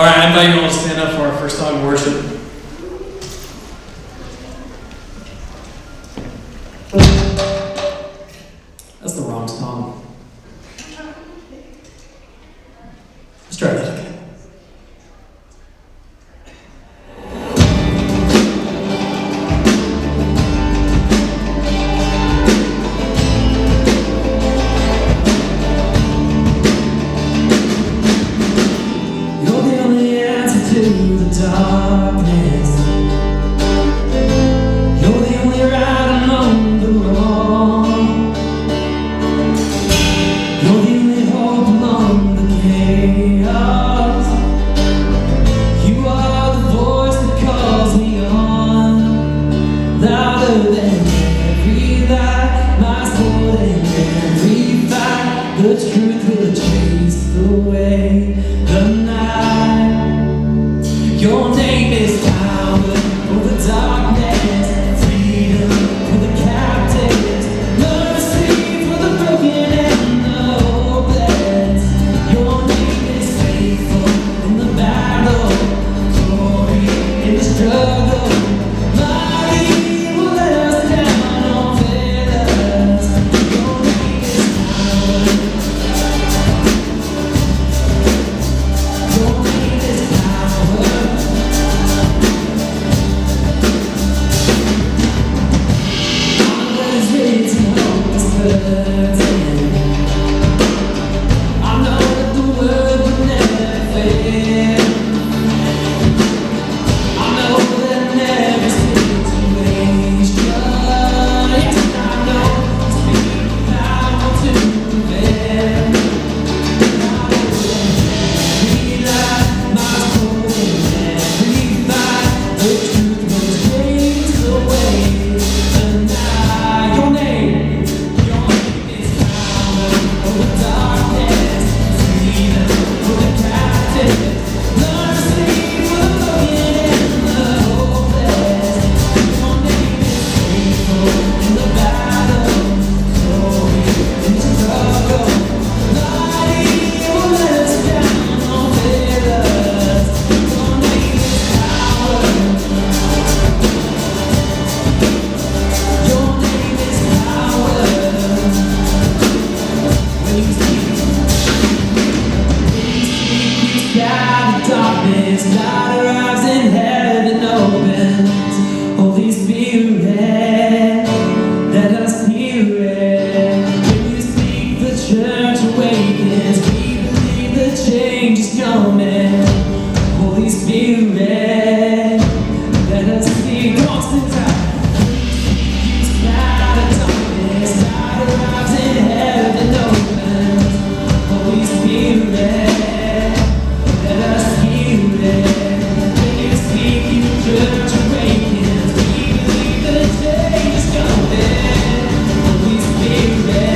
All right, I invite you all to stand up for our first song of worship. That's the wrong song. Let's try that again. You're the only answer to the darkness. You're the only right among the wrong. You're the only hope among the chaos. You are the voice that calls me on, louder than every lie, my sword in every fight. The truth will chase away the night. Your name is power over darkness, freedom for the captives, mercy for the broken and the hopeless. Your name is faithful in the battle, glory in the struggle. Mighty will let us down on feathers. Your name is power. Your name is power. Always ready to help us burden. I know that the word would never fail. I know that in every situation, yes, I know to speak power to prevail. I will every lie, my soul in every fight. The truth will chase away the night. Your name is power over darkness, freedom for the captive, mercy for the broken and the hopeless. Your name is faithful in the battle, glory in the struggle. Mighty will let us down on feathers. Your name is power. Your name is power. When you speak, sky the darkness, light arrives in heaven opens. Holy Spirit, let us hear it. When you speak, the church awakens. We believe the change is coming. Holy Spirit, let us see. Come on, sing it out. Sky the darkness, light arrives in heaven opens. Holy Spirit, let us hear it. When you speak, the church awakens. We believe the change is coming. Holy Spirit,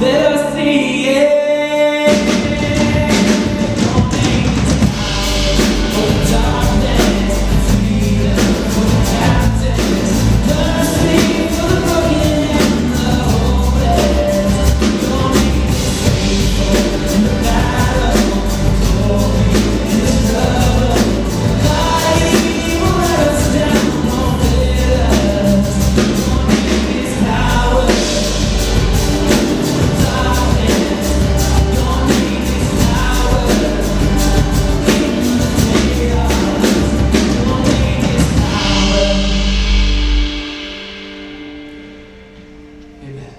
let us see it. Your name is power over darkness, freedom for the captives, mercy for the broken and the hopeless. Your name is faithful in the battle, glory in the struggle. Mighty will let us down on feathers. Your name is power over darkness. Your name is power in the chaos. Your name is power. Amen.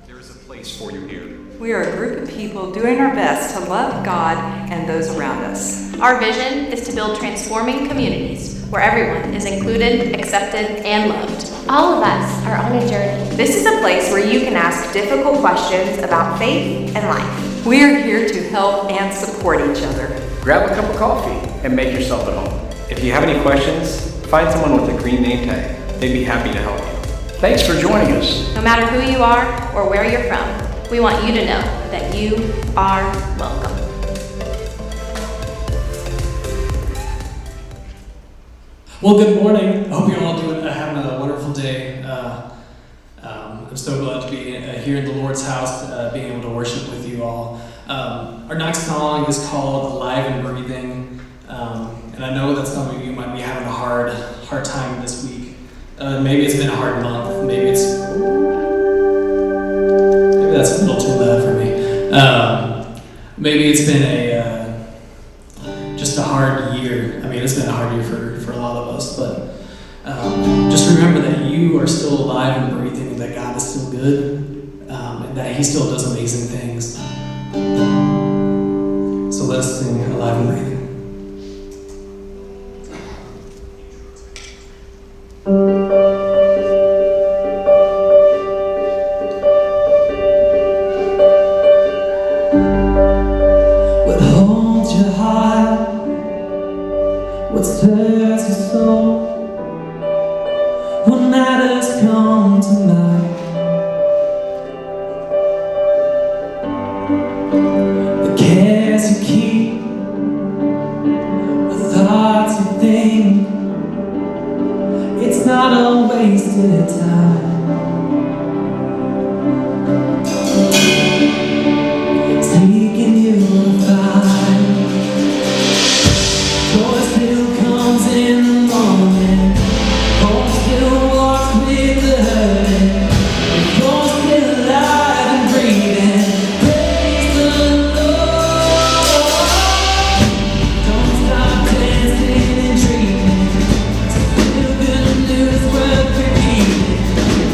There is a place for you here. We are a group of people doing our best to love God and those around us. Our vision is to build transforming communities where everyone is included, accepted, and loved. All of us are on a journey. This is a place where you can ask difficult questions about faith and life. We are here to help and support each other. Grab a cup of coffee and make yourself at home. If you have any questions, find someone with a green name tag. They'd be happy to help you. Thanks for joining us. No matter who you are or where you're from, we want you to know that you are welcome. Well, good morning. I hope you're all having a wonderful day. I'm so glad to be here in the Lord's house, being able to worship with you all. Our next song is called Alive and Breathing. And I know that some of you might be having a hard time this week. Maybe it's been a hard month. Maybe that's a little too loud for me. Maybe it's been just a hard year. I mean, it's been a hard year for a lot of us, but just remember that you are still alive and breathing, and that God is still good, and that He still does amazing things. So let's sing Alive and Breathing. What holds your heart? What stirs your soul? What matters come tonight? The cares you keep, the thoughts you think, it's not a wasted time. Seeking you to find. Joy still comes in the morning. Hope still walks with the hurting. If you're still alive and breathing, praise the Lord. Don't stop dancing and dreaming. Still good news worth repeating.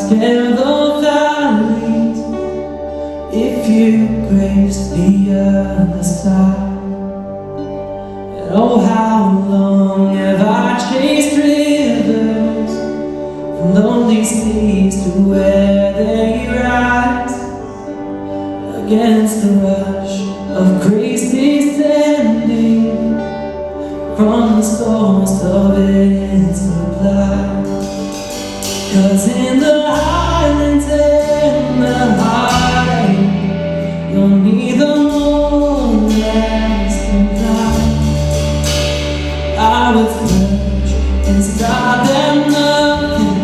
scale the valleys if you grace the other side. And oh, how long have I chased rivers from lonely seas to where they rise against the rush of grace descending from the source of its supply. 'Cause in the highlands and the heartache, you're neither more less than God. I would search inside them nothing.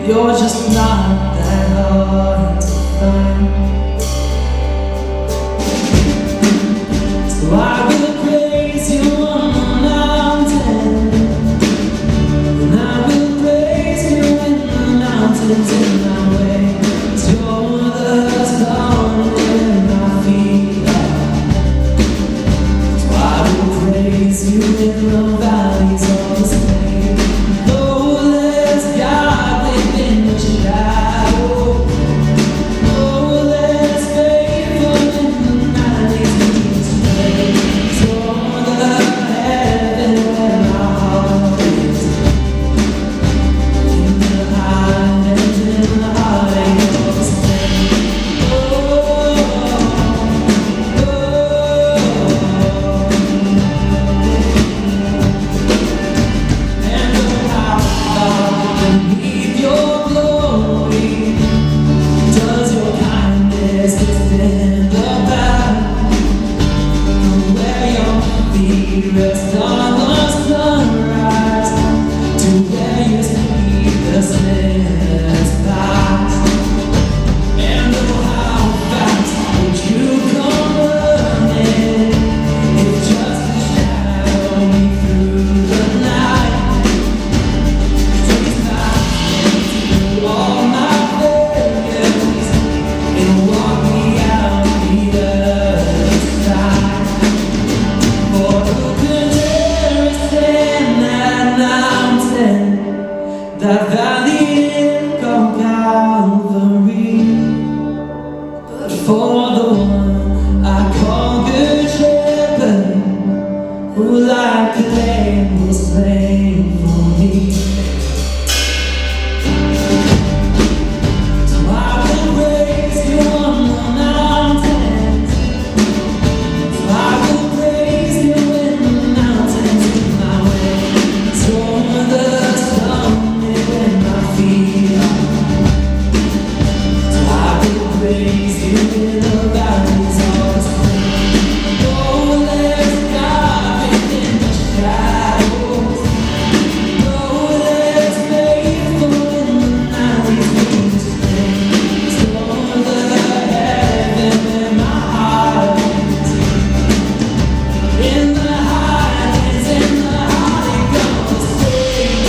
You're just not that hard to find. So I will praise you on the mountain, and I will praise you in the mountains in my way. 'Cause you're the sun where my feet are. So I will praise you in the valleys of the slave. Though there's God within the shadow, oh, there's faithful in the night leads me astray. So the heaven where my heart is, in the highlands, in the heartache of the slave. And oh, how far beneath your glory does your kindness extend about? From where your feet rest on the sunrise to where you see the sinners pass. And oh, how fast would you come running if just to shadow me through the night? Take my hand through all my failures and walk me out the other side. For who could dare ascend that mountain, that valley on Calvary? But for the one I call Good Shepherd, who like a lamb was slain for me. So I will praise you on the mountains. So I will praise you in the mountains in my way. So the sun when my feet are. So I will praise you in the valleys of the spring. Oh, there's God within the shadows. Oh, there's faithful in the night leads me astray. So the heaven where my heart is, in the highlands, in the heartache of the slave.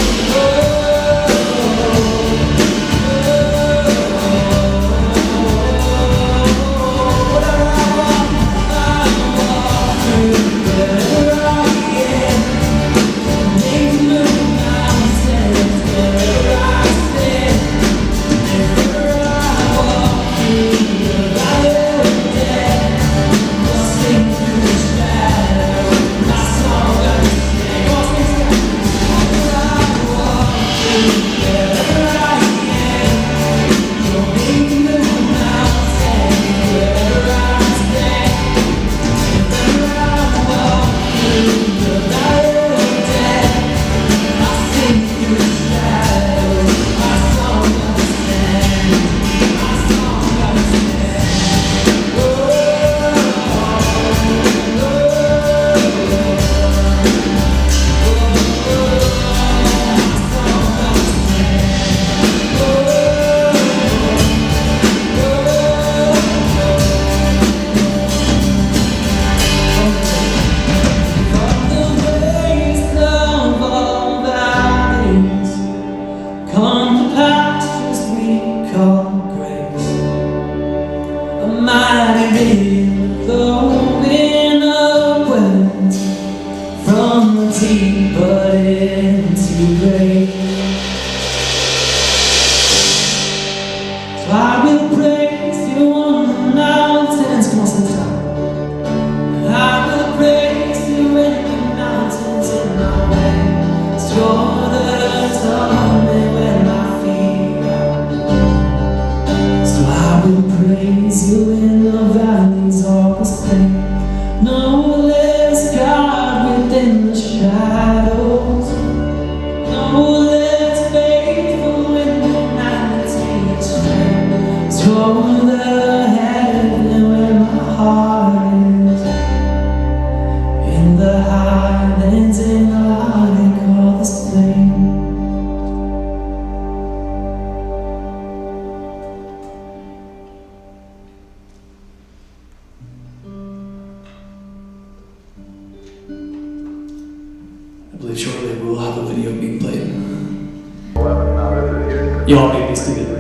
deep but into great. I believe shortly we will have a video being played. You all may be seated.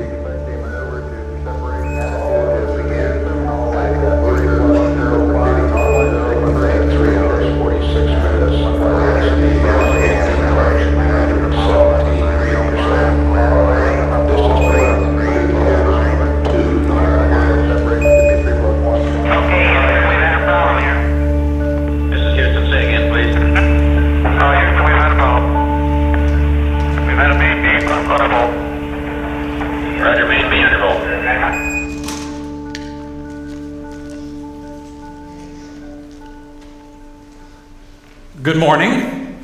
Good morning.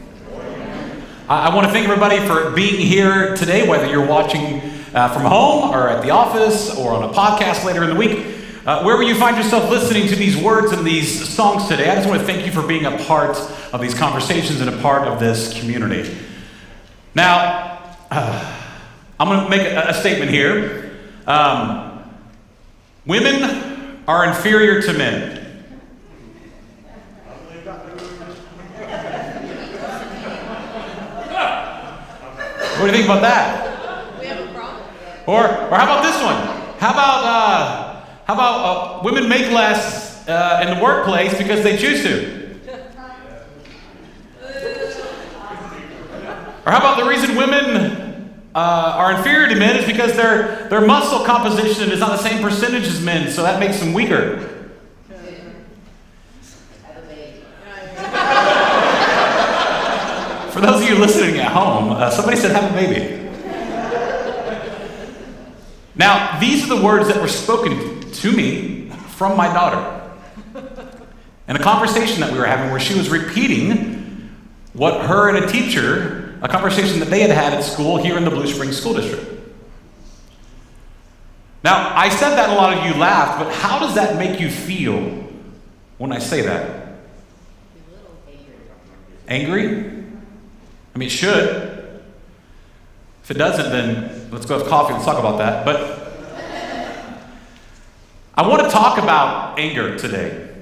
I want to thank everybody for being here today, whether you're watching from home or at the office or on a podcast later in the week. Wherever you find yourself listening to these words and these songs today, I just want to thank you for being a part of these conversations and a part of this community. Now, I'm going to make a statement here. Women are inferior to men. What do you think about that? We have a problem. Or how about this one? How about women make less in the workplace because they choose to? Or how about the reason women are inferior to men is because their muscle composition is not the same percentage as men, so that makes them weaker. For those of you listening at home, somebody said have a baby. Now, these are the words that were spoken to me from my daughter in a conversation that we were having where she was repeating what her and a teacher, a conversation that they had had at school here in the Blue Springs School District. Now, I said that and a lot of you laughed, but how does that make you feel when I say that? Angry? I mean, it should. If it doesn't, then let's go have coffee. Let's talk about that. But I want to talk about anger today.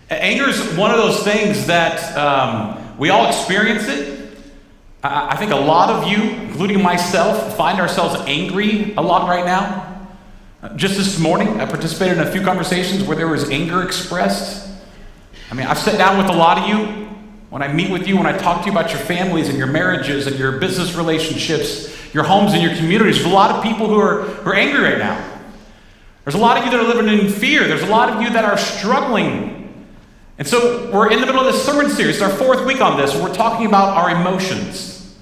Anger is one of those things that we all experience it. I think a lot of you, including myself, find ourselves angry a lot right now. Just this morning, I participated in a few conversations where there was anger expressed. I mean, I've sat down with a lot of you. When I meet with you, when I talk to you about your families and your marriages and your business relationships, your homes and your communities, there's a lot of people who are angry right now. There's a lot of you that are living in fear. There's a lot of you that are struggling. And so we're in the middle of this sermon series. It's our fourth week on this, and we're talking about our emotions.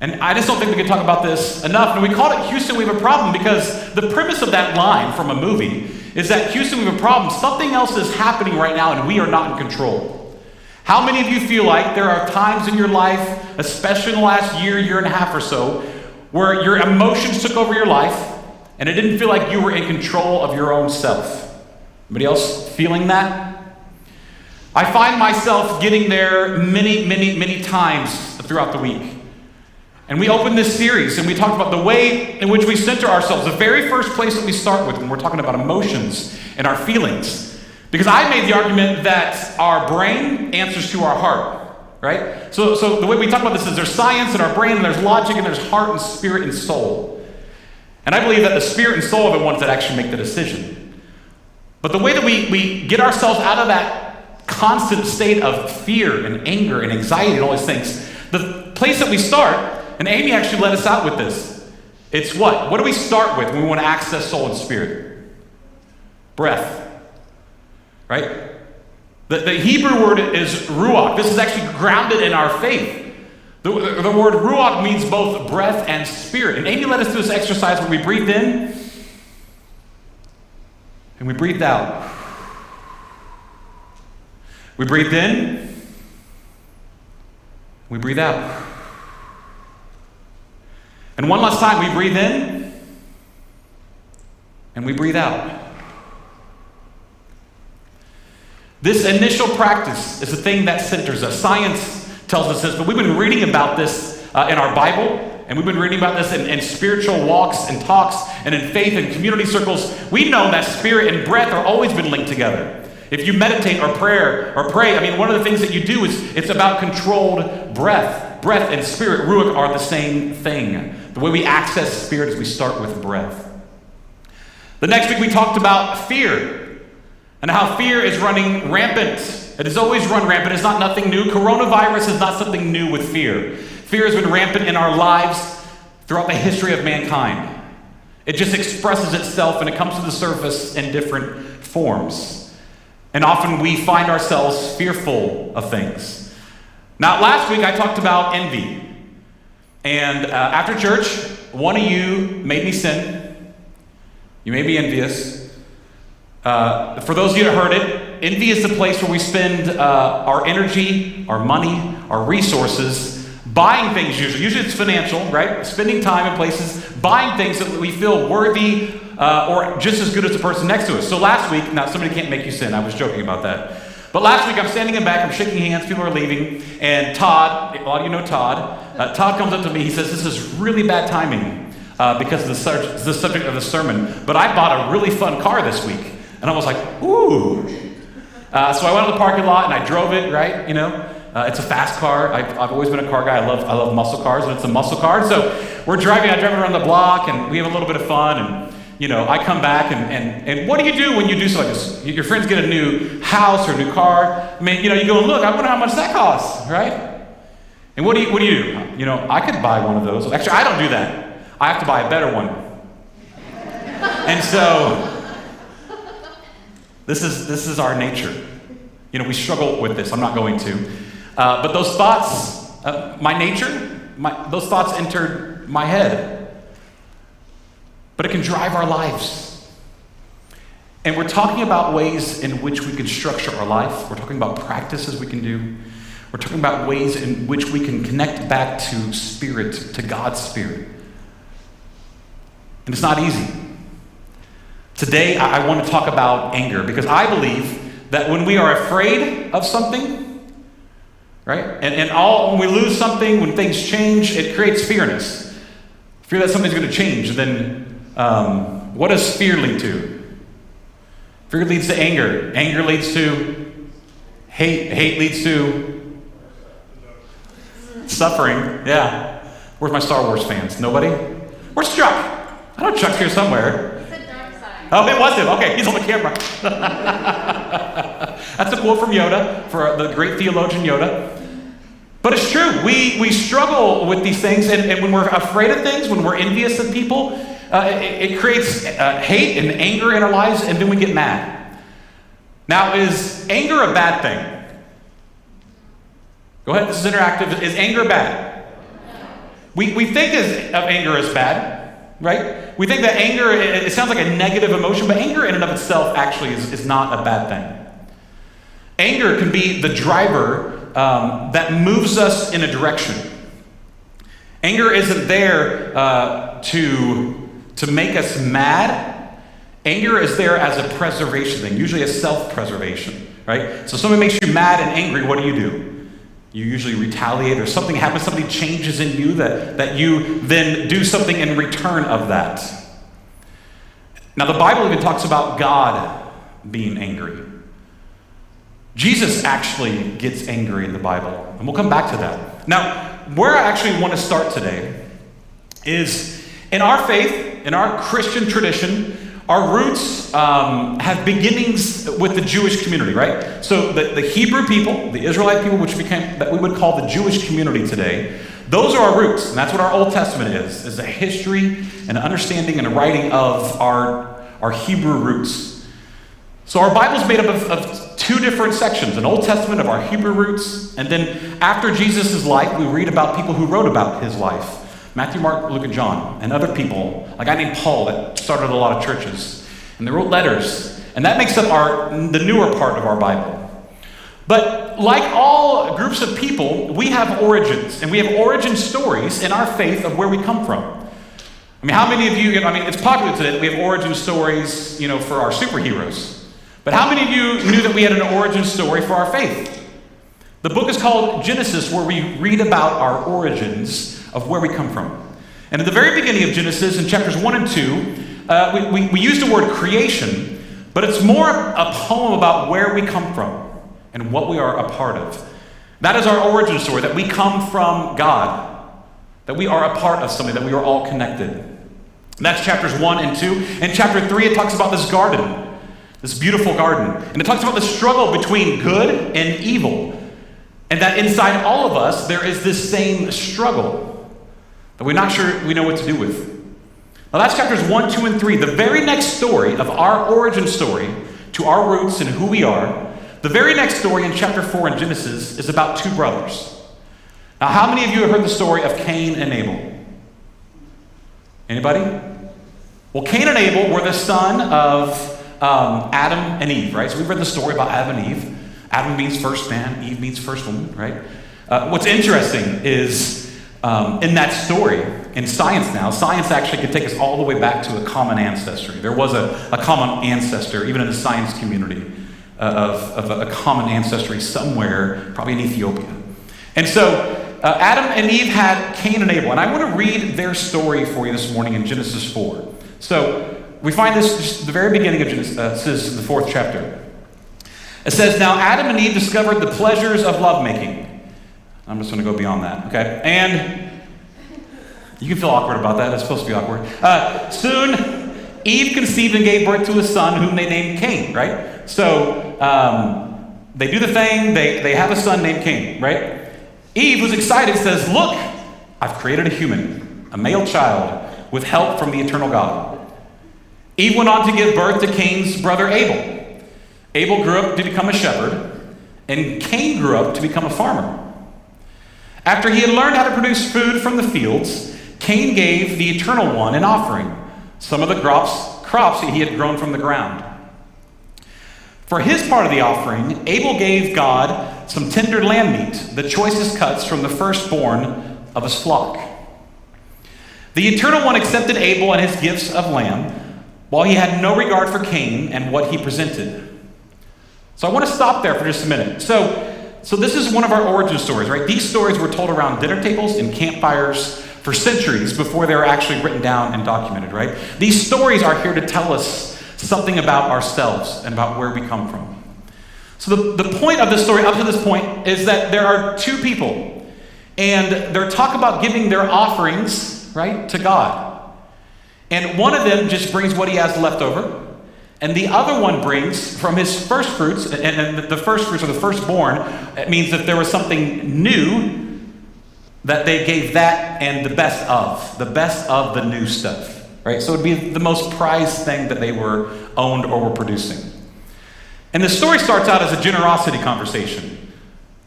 And I just don't think we can talk about this enough. And we called it Houston, We Have a Problem, because the premise of that line from a movie is that Houston, we have a problem. Something else is happening right now, and we are not in control. How many of you feel like there are times in your life, especially in the last year and a half or so, where your emotions took over your life and it didn't feel like you were in control of your own self? Anybody else feeling that? I find myself getting there many times throughout the week. And we opened this series and we talked about the way in which we center ourselves, the very first place that we start with when we're talking about emotions and our feelings. Because I made the argument that our brain answers to our heart, right? So the way we talk about this is there's science in our brain, and there's logic, and there's heart and spirit and soul. And I believe that the spirit and soul are the ones that actually make the decision. But the way that we get ourselves out of that constant state of fear and anger and anxiety and all these things, the place that we start, and Amy actually led us out with this, it's what? What do we start with when we want to access soul and spirit? Breath. Right? The Hebrew word is ruach. This is actually grounded in our faith. The word ruach means both breath and spirit. And Amy led us through this exercise where we breathed in and we breathed out. We breathed in, we breathe out. And one last time, we breathe in and we breathe out. This initial practice is the thing that centers us. Science tells us this, but we've been reading about this in our Bible, and we've been reading about this in spiritual walks and talks and in faith and community circles. We know that spirit and breath are always been linked together. If you meditate or pray, I mean, one of the things that you do is it's about controlled breath. Breath and spirit, ruach, are the same thing. The way we access spirit is we start with breath. The next week we talked about fear and how fear is running rampant. It has always run rampant. It's not nothing new. Coronavirus is not something new with fear. Fear has been rampant in our lives throughout the history of mankind. It just expresses itself and it comes to the surface in different forms. And often we find ourselves fearful of things. Now, last week I talked about envy. And after church, one of you made me sin. You may be envious. For those of you that heard it, envy is the place where we spend our energy, our money, our resources, buying things usually. Usually it's financial, right? Spending time in places, buying things that we feel worthy or just as good as the person next to us. So last week, now somebody can't make you sin. I was joking about that. But last week I'm standing in back, I'm shaking hands, people are leaving, and Todd, a lot of you know Todd, Todd comes up to me, he says, this is really bad timing because of the subject of the sermon, but I bought a really fun car this week. And I was like, ooh. So I went to the parking lot and I drove it, right? You know, it's a fast car. I've always been a car guy. I love muscle cars, and it's a muscle car. So we're driving. I drive around the block, and we have a little bit of fun. And you know, I come back, and what do you do when you do something like this? Your friends get a new house or a new car. I mean, you know, you go and look. I wonder how much that costs, right? And what do you do? You know, I could buy one of those. Actually, I don't do that. I have to buy a better one. And so. This is our nature. You know, we struggle with this. I'm not going to. But those thoughts, my nature, those thoughts entered my head. But it can drive our lives. And we're talking about ways in which we can structure our life. We're talking about practices we can do. We're talking about ways in which we can connect back to spirit, to God's spirit. And it's not easy. Today, I want to talk about anger because I believe that when we are afraid of something, right, and when we lose something, when things change, it creates fear in us. Fear that something's going to change. Then what does fear lead to? Fear leads to anger. Anger leads to hate. Hate leads to suffering. Yeah. Where's my Star Wars fans? Nobody? Where's Chuck? I know Chuck's here somewhere. Oh, it was him. Okay, he's on the camera. That's a quote from Yoda, for the great theologian Yoda. But it's true. We struggle with these things, and when we're afraid of things, when we're envious of people, it creates hate and anger in our lives, and then we get mad. Now, is anger a bad thing? Go ahead, this is interactive. Is anger bad? We think of anger as bad. Right? We think that anger, it sounds like a negative emotion, but anger in and of itself actually is not a bad thing. Anger can be the driver that moves us in a direction. Anger isn't there to make us mad. Anger is there as a preservation thing, usually a self-preservation, right? So somebody makes you mad and angry, what do? You usually retaliate, or something happens, something changes in you that you then do something in return of that. Now, the Bible even talks about God being angry. Jesus actually gets angry in the Bible, and we'll come back to that. Now, where I actually want to start today is in our faith, in our Christian tradition, our roots have beginnings with the Jewish community, right? So the Hebrew people, the Israelite people, that we would call the Jewish community today, those are our roots. And that's what our Old Testament is a history and an understanding and a writing of our Hebrew roots. So our Bible's made up of two different sections, an Old Testament of our Hebrew roots, and then after Jesus' life, we read about people who wrote about his life. Matthew, Mark, Luke, and John, and other people, a guy named Paul that started a lot of churches, and they wrote letters, and that makes up the newer part of our Bible. But like all groups of people, we have origins, and we have origin stories in our faith of where we come from. I mean, how many of you, it's popular today that we have origin stories, for our superheroes. But how many of you knew that we had an origin story for our faith? The book is called Genesis, where we read about our origins of where we come from. And at the very beginning of Genesis, in chapters 1 and 2, we use the word creation, but it's more a poem about where we come from and what we are a part of. That is our origin story, that we come from God, that we are a part of something, that we are all connected. And that's chapters 1 and 2. In chapter 3, it talks about this garden, this beautiful garden. And it talks about the struggle between good and evil. And that inside all of us, there is this same struggle that we're not sure we know what to do with. Now that's chapters 1, 2, and 3. The very next story of our origin story to our roots and who we are, the very next story in chapter 4 in Genesis is about two brothers. Now, how many of you have heard the story of Cain and Abel? Anybody? Well, Cain and Abel were the son of Adam and Eve, right? So we've read the story about Adam and Eve. Adam means first man, Eve means first woman, right? What's interesting is in that story, in science now, science actually could take us all the way back to a common ancestry. There was a common ancestor, even in the science community, of a common ancestry somewhere, probably in Ethiopia. And so Adam and Eve had Cain and Abel. And I want to read their story for you this morning in Genesis 4. So we find this just at the very beginning of Genesis, the 4th chapter. It says, "Now Adam and Eve discovered the pleasures of lovemaking." I'm just going to go beyond that, okay? And you can feel awkward about that. It's supposed to be awkward. Soon, Eve conceived and gave birth to a son whom they named Cain, right? So they do the thing. They have a son named Cain, right? Eve was excited, says, "Look, I've created a human, a male child, with help from the eternal God." Eve went on to give birth to Cain's brother Abel. Abel grew up to become a shepherd, and Cain grew up to become a farmer. After he had learned how to produce food from the fields, Cain gave the Eternal One an offering, some of the crops he had grown from the ground. For his part of the offering, Abel gave God some tender lamb meat, the choicest cuts from the firstborn of his flock. The Eternal One accepted Abel and his gifts of lamb, while he had no regard for Cain and what he presented. So I want to stop there for just a minute. So this is one of our origin stories, right? These stories were told around dinner tables and campfires for centuries before they were actually written down and documented, right? These stories are here to tell us something about ourselves and about where we come from. So the point of this story up to this point is that there are two people, and they're talking about giving their offerings, right, to God. And one of them just brings what he has left over, and the other one brings from his first fruits, and the first fruits are the firstborn. It means if there was something new, that they gave that and the best of the new stuff, right? So it would be the most prized thing that they were owned or were producing. And the story starts out as a generosity conversation.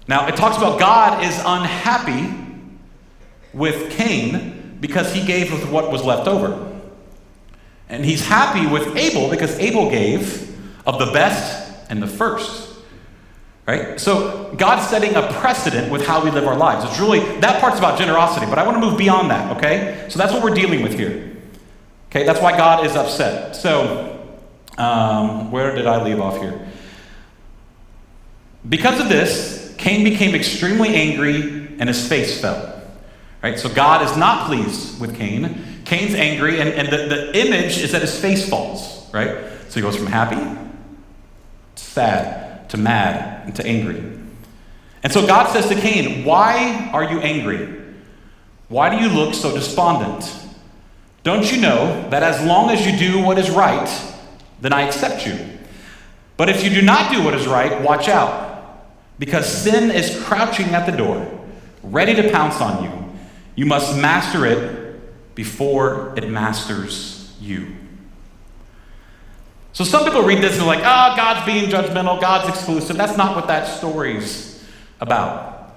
Now, it talks about God is unhappy with Cain because he gave with what was left over. And he's happy with Abel because Abel gave of the best and the first. Right? So God's setting a precedent with how we live our lives. It's really, that part's about generosity, but I want to move beyond that, okay? So that's what we're dealing with here. Okay, that's why God is upset. So, where did I leave off here? Because of this, Cain became extremely angry and his face fell. Right? So God is not pleased with Cain. Cain's angry, and the image is that his face falls, right? So he goes from happy to sad to mad and to angry. And so God says to Cain, "Why are you angry? Why do you look so despondent? Don't you know that as long as you do what is right, then I accept you? But if you do not do what is right, watch out, because sin is crouching at the door, ready to pounce on you. You must master it before it masters you." So some people read this and they're like, "Oh, God's being judgmental, God's exclusive." That's not what that story's about.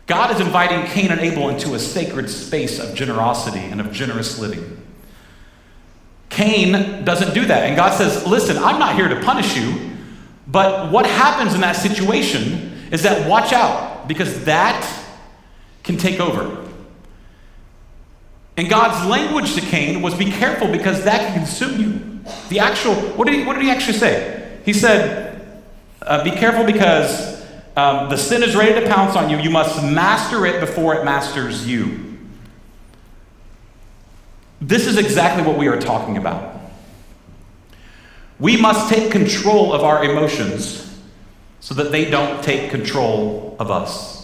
God is inviting Cain and Abel into a sacred space of generosity and of generous living. Cain doesn't do that. And God says, "Listen, I'm not here to punish you, but what happens in that situation is that watch out, because that can take over." And God's language to Cain was, "Be careful, because that can consume you." What did he actually say? He said, "Be careful, because the sin is ready to pounce on you. You must master it before it masters you." This is exactly what we are talking about. We must take control of our emotions so that they don't take control of us.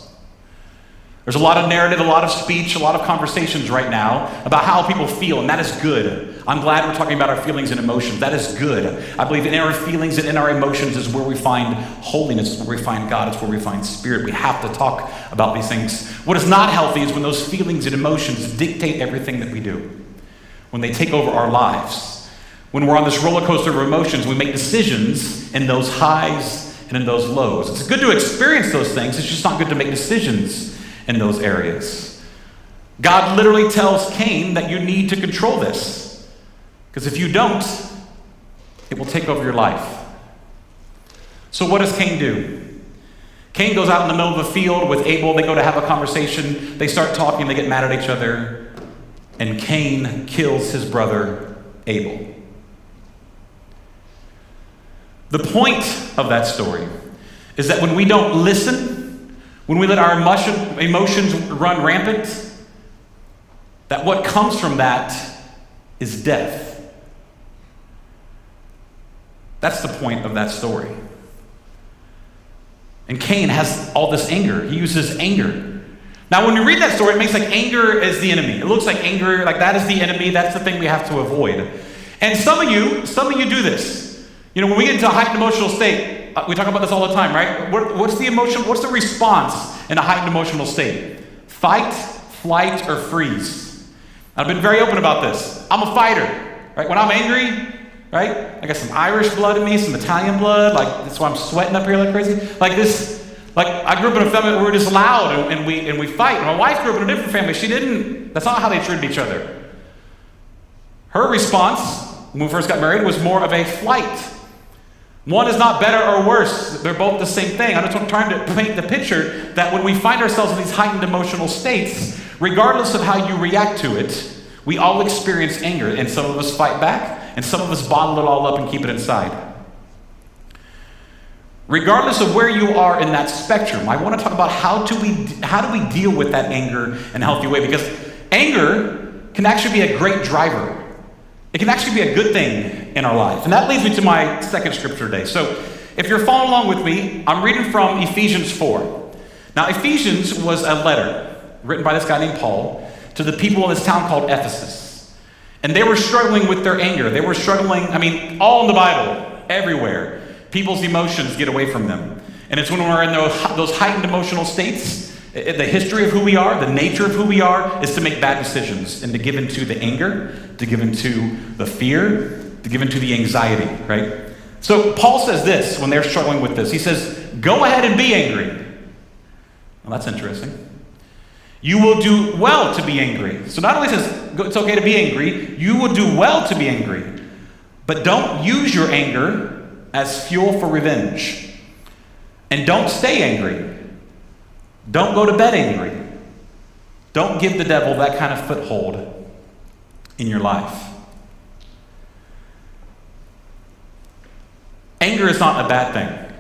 There's a lot of narrative, a lot of speech, a lot of conversations right now about how people feel, and that is good. I'm glad we're talking about our feelings and emotions. That is good. I believe in our feelings and in our emotions is where we find holiness, it's where we find God, it's where we find spirit. We have to talk about these things. What is not healthy is when those feelings and emotions dictate everything that we do, when they take over our lives. When we're on this roller coaster of emotions, we make decisions in those highs and in those lows. It's good to experience those things, it's just not good to make decisions in those areas. God literally tells Cain that you need to control this, because if you don't, it will take over your life. So what does Cain do? Cain goes out in the middle of the field with Abel. They go to have a conversation. They start talking. They get mad at each other. And Cain kills his brother Abel. The point of that story is that when we don't listen, when we let our emotions run rampant, that what comes from that is death. That's the point of that story. And Cain has all this anger. He uses anger. Now, when you read that story, it makes like anger is the enemy. It looks like anger, like that is the enemy. That's the thing we have to avoid. And some of you do this. You know, when we get into a heightened emotional state, we talk about this all the time, right? What's the response in a heightened emotional state? Fight, flight, or freeze. I've been very open about this. I'm a fighter, right? When I'm angry, right? I got some Irish blood in me, some Italian blood, like that's why I'm sweating up here like crazy. Like this, like I grew up in a family where we were just loud and we fight. My wife grew up in a different family. That's not how they treated each other. Her response when we first got married was more of a flight. One is not better or worse. They're both the same thing. I'm just trying to paint the picture that when we find ourselves in these heightened emotional states, regardless of how you react to it, we all experience anger. And some of us fight back, and some of us bottle it all up and keep it inside. Regardless of where you are in that spectrum, I want to talk about how do we deal with that anger in a healthy way, because anger can actually be a great driver. It can actually be a good thing in our life. And that leads me to my second scripture today. So if you're following along with me, I'm reading from Ephesians 4. Now, Ephesians was a letter written by this guy named Paul to the people in this town called Ephesus. And they were struggling with their anger. They were struggling, all in the Bible, everywhere. People's emotions get away from them. And it's when we're in those heightened emotional states, the history of who we are, the nature of who we are, is to make bad decisions and to give into the anger, to give into the fear, to give into the anxiety, right? So Paul says this when they're struggling with this. He says, go ahead and be angry. Well, that's interesting. You will do well to be angry. So not only says it's okay to be angry, you will do well to be angry. But don't use your anger as fuel for revenge. And don't stay angry. Don't go to bed angry. Don't give the devil that kind of foothold in your life. Anger is not a bad thing.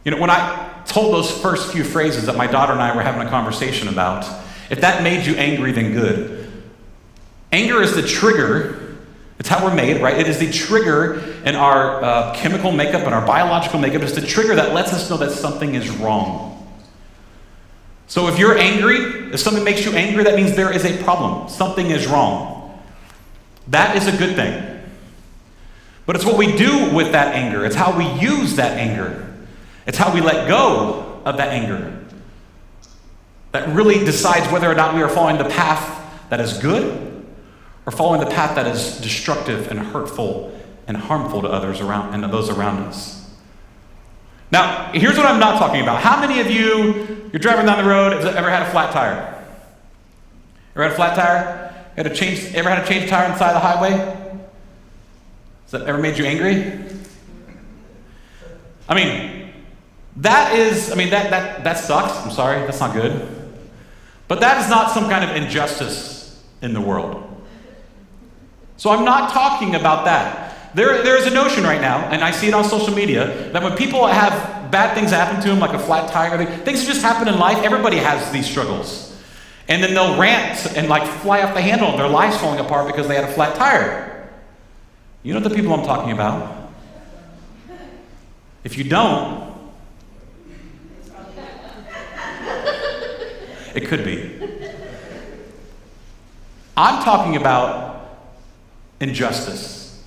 You know, when I told those first few phrases that my daughter and I were having a conversation about, if that made you angry, then good. Anger is the trigger. It's how we're made, right? It is the trigger in our chemical makeup and our biological makeup. It's the trigger that lets us know that something is wrong. So if you're angry, if something makes you angry, that means there is a problem. Something is wrong. That is a good thing. But it's what we do with that anger. It's how we use that anger. It's how we let go of that anger that really decides whether or not we are following the path that is good or following the path that is destructive and hurtful and harmful to others around and to those around us. Now, here's what I'm not talking about. How many of you're driving down the road, have ever had a flat tire? Ever had a flat tire? Ever had to change a tire on the side of the highway? Has that ever made you angry? That sucks. I'm sorry, that's not good. But that is not some kind of injustice in the world. So I'm not talking about that. There is a notion right now, and I see it on social media, that when people have bad things happen to them, like a flat tire, things that just happen in life, everybody has these struggles. And then they'll rant and fly off the handle, and their life's falling apart because they had a flat tire. You know the people I'm talking about. If you don't, it could be. I'm talking about injustice.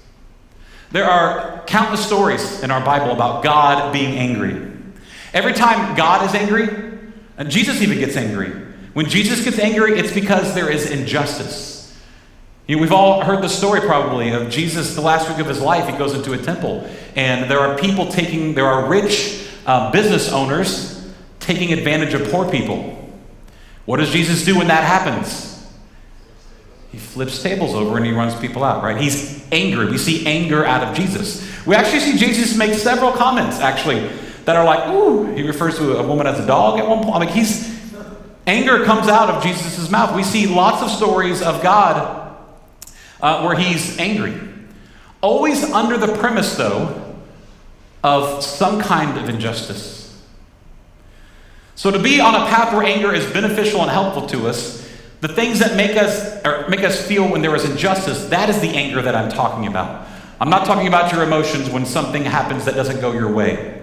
There are countless stories in our Bible about God being angry. Every time God is angry, and Jesus even gets angry. When Jesus gets angry, it's because there is injustice. You know, we've all heard the story probably of Jesus, the last week of his life, he goes into a temple, and there are rich business owners taking advantage of poor people. What does Jesus do when that happens? He flips tables over and he runs people out, right? He's angry. We see anger out of Jesus. We actually see Jesus make several comments, actually, that are like, ooh, he refers to a woman as a dog at one point. I mean, anger comes out of Jesus' mouth. We see lots of stories of God where he's angry. Always under the premise, though, of some kind of injustice. So to be on a path where anger is beneficial and helpful to us, the things that make us feel when there is injustice, that is the anger that I'm talking about. I'm not talking about your emotions when something happens that doesn't go your way.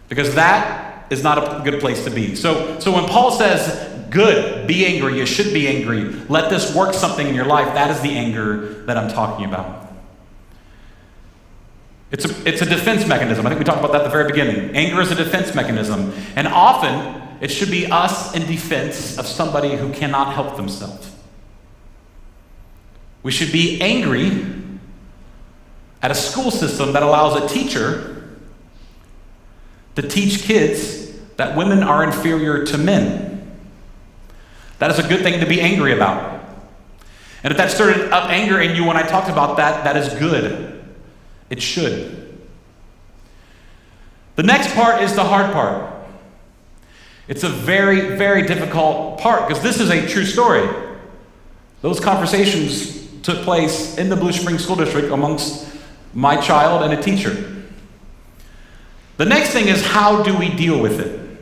Because that is not a good place to be. So when Paul says, good, be angry, you should be angry, let this work something in your life, that is the anger that I'm talking about. It's a defense mechanism. I think we talked about that at the very beginning. Anger is a defense mechanism. And often, it should be us in defense of somebody who cannot help themselves. We should be angry at a school system that allows a teacher to teach kids that women are inferior to men. That is a good thing to be angry about. And if that stirred up anger in you when I talked about that, that is good. It should. The next part is the hard part. It's a very, very difficult part because this is a true story. Those conversations took place in the Blue Springs School District amongst my child and a teacher. The next thing is, how do we deal with it?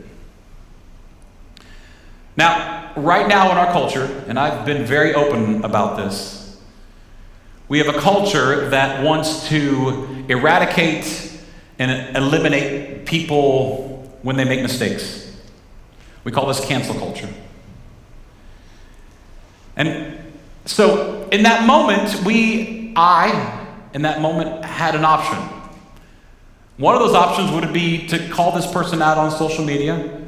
Now, right now in our culture, and I've been very open about this, we have a culture that wants to eradicate and eliminate people when they make mistakes. We call this cancel culture. And so in that moment, in that moment, had an option. One of those options would be to call this person out on social media,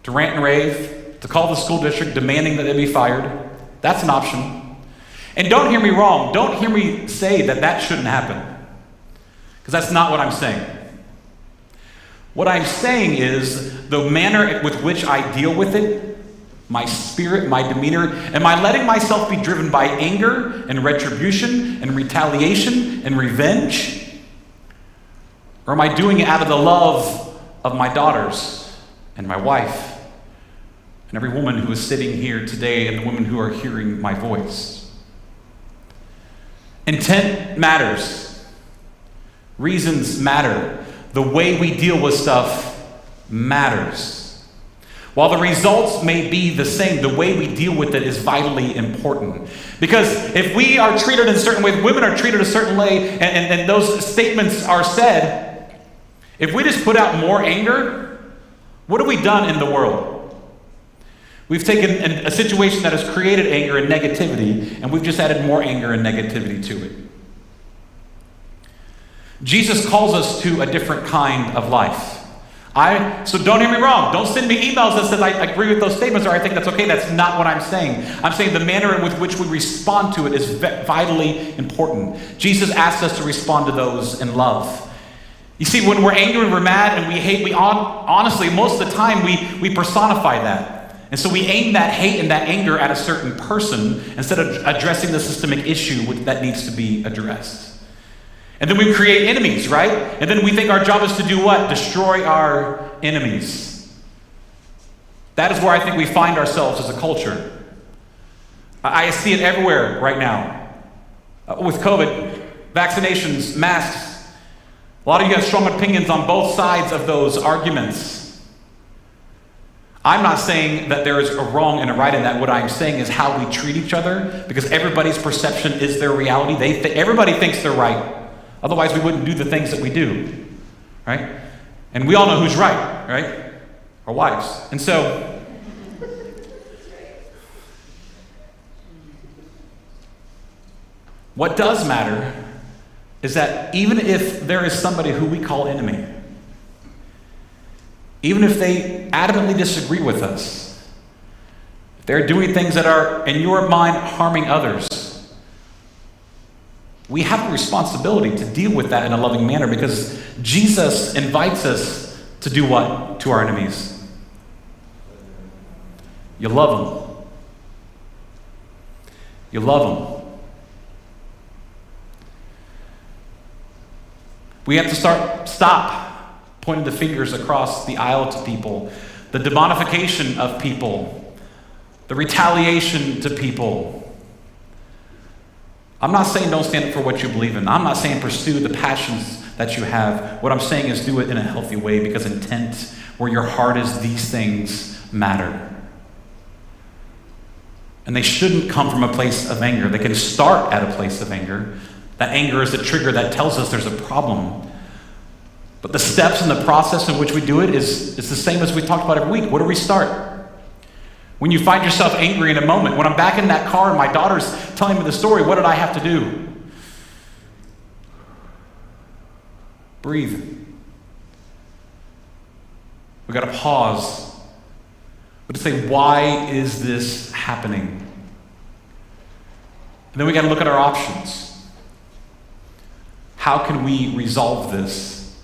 to rant and rave, to call the school district demanding that they be fired. That's an option. And don't hear me wrong. Don't hear me say that that shouldn't happen. Because that's not what I'm saying. What I'm saying is the manner with which I deal with it, my spirit, my demeanor, am I letting myself be driven by anger and retribution and retaliation and revenge? Or am I doing it out of the love of my daughters and my wife and every woman who is sitting here today and the women who are hearing my voice? Intent matters. Reasons matter. The way we deal with stuff matters. While the results may be the same, the way we deal with it is vitally important. Because if we are treated in a certain way, women are treated a certain way, and those statements are said, if we just put out more anger, what have we done in the world? We've taken a situation that has created anger and negativity, and we've just added more anger and negativity to it. Jesus calls us to a different kind of life. So don't hear me wrong. Don't send me emails that says I agree with those statements or I think that's okay. That's not what I'm saying. I'm saying the manner with which we respond to it is vitally important. Jesus asks us to respond to those in love. You see, when we're angry and we're mad and we hate, honestly, most of the time we personify that. And so we aim that hate and that anger at a certain person instead of addressing the systemic issue that needs to be addressed. And then we create enemies, right? And then we think our job is to do what? Destroy our enemies. That is where I think we find ourselves as a culture. I see it everywhere right now. With COVID, vaccinations, masks. A lot of you have strong opinions on both sides of those arguments. I'm not saying that there is a wrong and a right in that. What I'm saying is how we treat each other, because everybody's perception is their reality. Everybody thinks they're right. Otherwise, we wouldn't do the things that we do, right? And we all know who's right, right? Our wives. And so, what does matter is that even if there is somebody who we call enemy, even if they adamantly disagree with us, if they're doing things that are, in your mind, harming others, we have a responsibility to deal with that in a loving manner, because Jesus invites us to do what to our enemies? You love them. You love them. We have to stop pointing the fingers across the aisle to people, the demonification of people, the retaliation to people. I'm not saying don't stand up for what you believe in. I'm not saying pursue the passions that you have. What I'm saying is do it in a healthy way, because intent, where your heart is, these things matter. And they shouldn't come from a place of anger. They can start at a place of anger. That anger is a trigger that tells us there's a problem. But the steps and the process in which we do it is the same as we talked about every week. Where do we start? When you find yourself angry in a moment, when I'm back in that car and my daughter's telling me the story, what did I have to do? Breathe. We got to pause. We got to say, why is this happening? And then we got to look at our options. How can we resolve this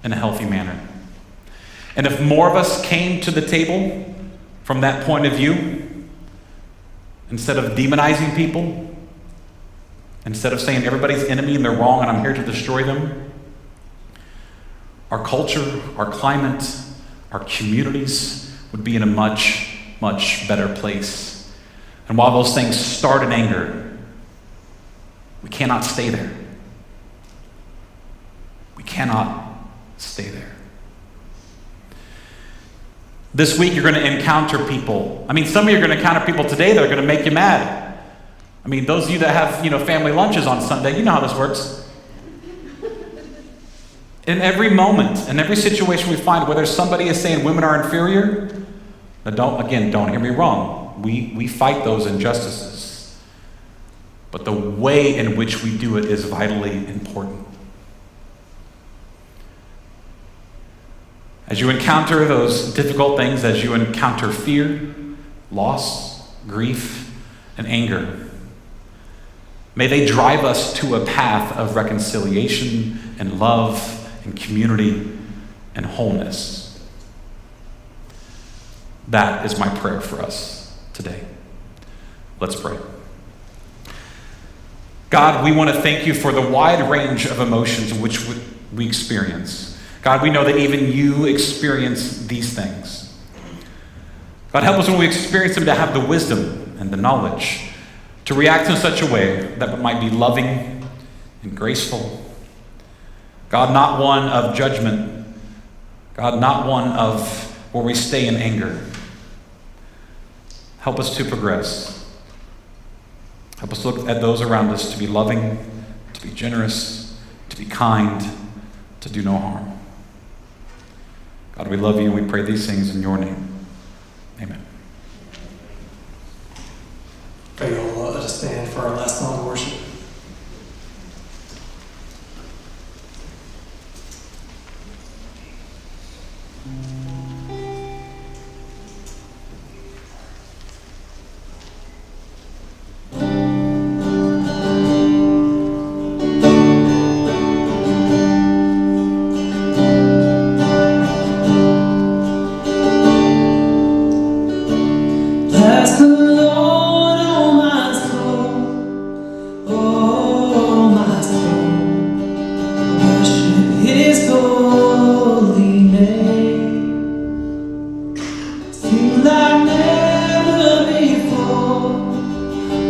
in a healthy manner? And if more of us came to the table from that point of view, instead of demonizing people, instead of saying everybody's enemy and they're wrong and I'm here to destroy them, our culture, our climate, our communities would be in a much, much better place. And while those things start in anger, we cannot stay there. We cannot stay there. This week you're going to encounter people. I mean, some of you are going to encounter people today that are going to make you mad. I mean, those of you that have, family lunches on Sunday, you know how this works. In every moment, in every situation we find, whether somebody is saying women are inferior, don't hear me wrong. We fight those injustices. But the way in which we do it is vitally important. As you encounter those difficult things, as you encounter fear, loss, grief, and anger, may they drive us to a path of reconciliation and love and community and wholeness. That is my prayer for us today. Let's pray. God, we want to thank you for the wide range of emotions in which we experience. God, we know that even you experience these things. God, help us when we experience them to have the wisdom and the knowledge to react in such a way that might be loving and graceful. God, not one of judgment. God, not one of where we stay in anger. Help us to progress. Help us look at those around us to be loving, to be generous, to be kind, to do no harm. God, we love you and we pray these things in your name. Amen. Okay, you'll let us stand for our last song of worship. Bless the Lord, oh my soul, oh my soul, worship His holy name. Sing like never before,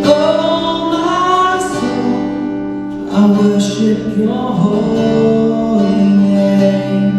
oh my soul, I worship Your holy name.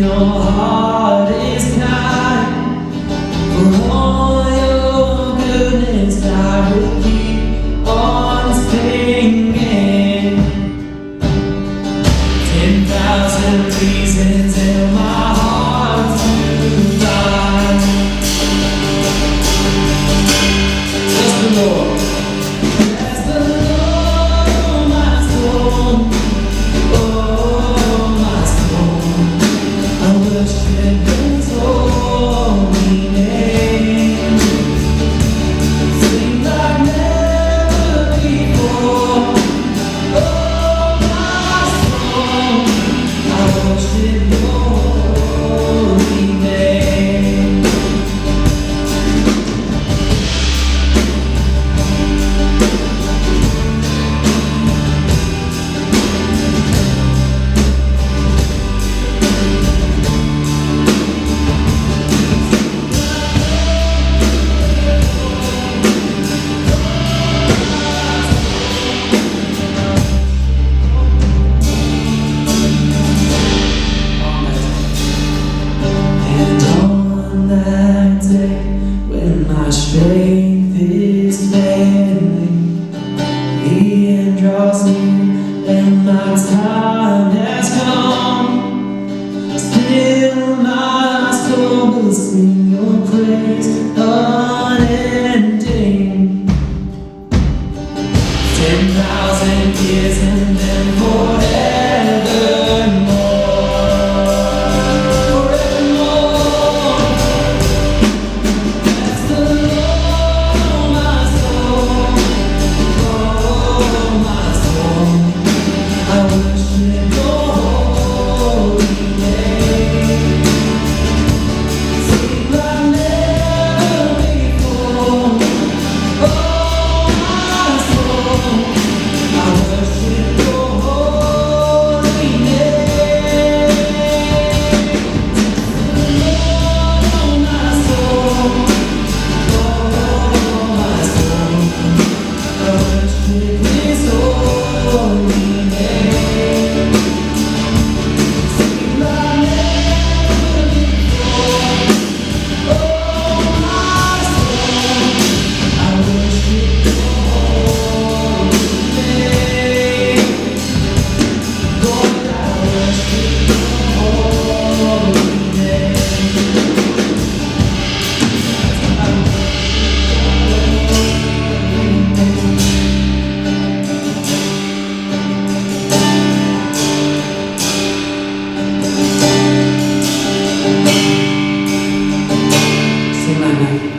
your heart is kind. For all your goodness, I will keep on singing. 10,000 reasons in my heart to find. Bless the Lord. Bless the Lord, oh my soul. Oh my soul. I worship His holy name. Sing like never before. Oh my soul. I worship Your holy name. And on that day when my strength is failing, He draws near and my time has come. Still my soul will sing Your praise unending. 10,000 years and then forevermore. Bless the Lord, oh my soul. Oh my soul. I worship Your holy name. Sing like never before. Oh my soul. I worship Your holy name. Oh my soul. Oh my soul. I worship His holy name. Sing like never before. Oh my soul. I worship Your holy name. Lord, I worship Your holy name. Sing like never.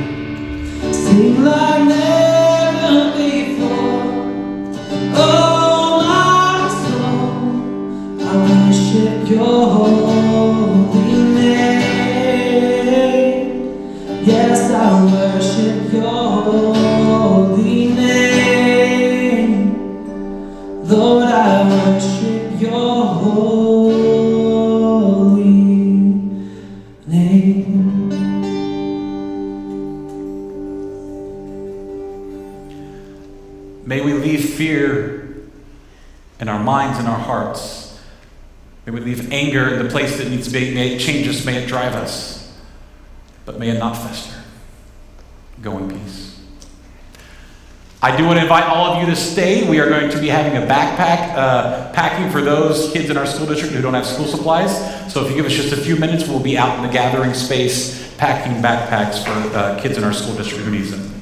Sing like never before. Oh my soul, I worship Your holy name. Yes, I worship Your holy name. Lord, I worship Your holy name. May we leave fear in our minds and our hearts. May we leave anger in the place that needs to be. May it change us. May it drive us. But may it not fester. Go in peace. I do want to invite all of you to stay. We are going to be having a backpack packing for those kids in our school district who don't have school supplies. So if you give us just a few minutes, we'll be out in the gathering space packing backpacks for kids in our school district who needs them.